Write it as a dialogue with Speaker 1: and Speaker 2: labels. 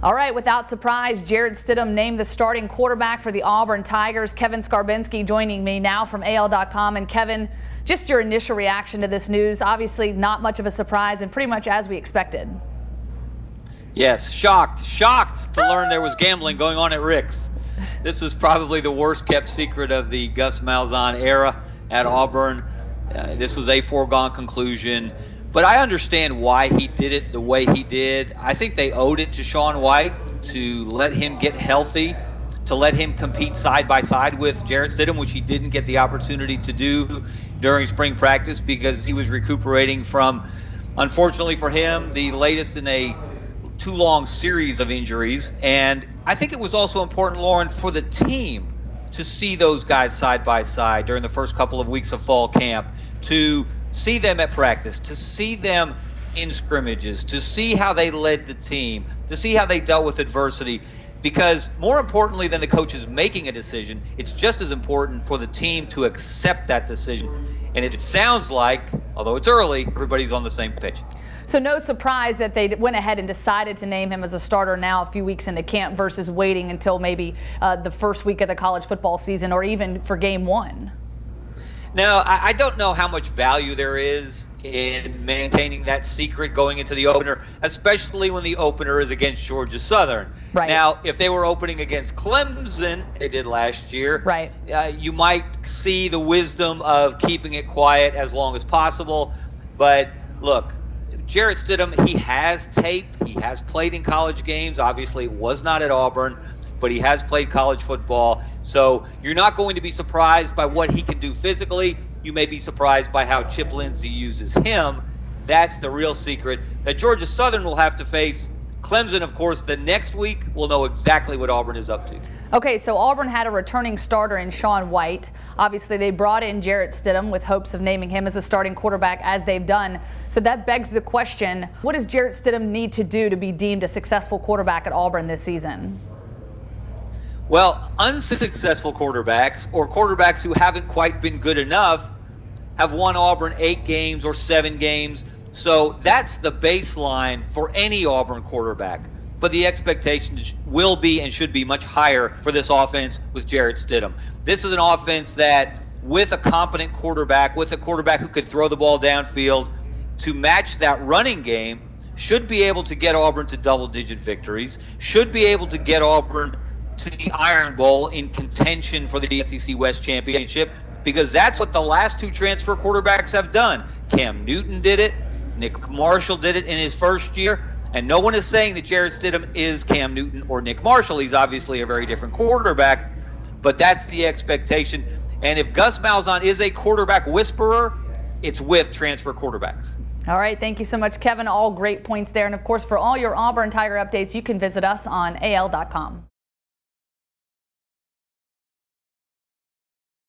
Speaker 1: All right, without surprise, Jarrett Stidham named the starting quarterback for the Auburn Tigers. Kevin Scarbinsky joining me now from AL.com. And Kevin, just your initial reaction to this news. Obviously not much of a surprise and pretty much as we expected.
Speaker 2: Yes, shocked to learn there was gambling going on at Rick's. This was probably the worst kept secret of the Gus Malzahn era at Auburn. This was a foregone conclusion. But I understand why he did it the way he did. I think they owed it to Shaun White to let him get healthy, to let him compete side by side with Jarrett Stidham, which he didn't get the opportunity to do during spring practice because he was recuperating from, unfortunately for him, the latest in a too long series of injuries. And I think it was also important, Lauren, for the team to see those guys side by side during the first couple of weeks of fall camp, to see them at practice, to see them in scrimmages, to see how they led the team, to see how they dealt with adversity. Because more importantly than the coaches making a decision, it's just as important for the team to accept that decision. And it sounds like, although it's early, everybody's on the same page.
Speaker 1: So no surprise that they went ahead and decided to name him as a starter now a few weeks into camp versus waiting until maybe the first week of the college football season or even for game one.
Speaker 2: Now, I don't know how much value there is in maintaining that secret going into the opener, especially when the opener is against Georgia Southern.
Speaker 1: Right.
Speaker 2: Now, if they were opening against Clemson, they did last year,
Speaker 1: right,
Speaker 2: you might see the wisdom of keeping it quiet as long as possible. But look, Jarrett Stidham, he has tape. He has played in college games. Obviously, it was not at Auburn, but he has played college football. So you're not going to be surprised by what he can do physically. You may be surprised by how Chip Lindsey uses him. That's the real secret that Georgia Southern will have to face. Clemson, of course, the next week will know exactly what Auburn is up to.
Speaker 1: Okay, so Auburn had a returning starter in Shaun White. Obviously, they brought in Jarrett Stidham with hopes of naming him as a starting quarterback, as they've done. So that begs the question, what does Jarrett Stidham need to do to be deemed a successful quarterback at Auburn this season?
Speaker 2: Well, unsuccessful quarterbacks or quarterbacks who haven't quite been good enough have won Auburn 8 games or 7 games. So that's the baseline for any Auburn quarterback. But the expectations will be and should be much higher for this offense with Jarrett Stidham. This is an offense that, with a competent quarterback, with a quarterback who could throw the ball downfield to match that running game, should be able to get Auburn to double-digit victories, should be able to get Auburn to the Iron Bowl in contention for the SEC West Championship, because that's what the last 2 transfer quarterbacks have done. Cam Newton did it. Nick Marshall did it in his first year. And no one is saying that Jarrett Stidham is Cam Newton or Nick Marshall. He's obviously a very different quarterback, but that's the expectation. And if Gus Malzahn is a quarterback whisperer, it's with transfer quarterbacks.
Speaker 1: All right, thank you so much, Kevin. All great points there. And, of course, for all your Auburn Tiger updates, you can visit us on AL.com.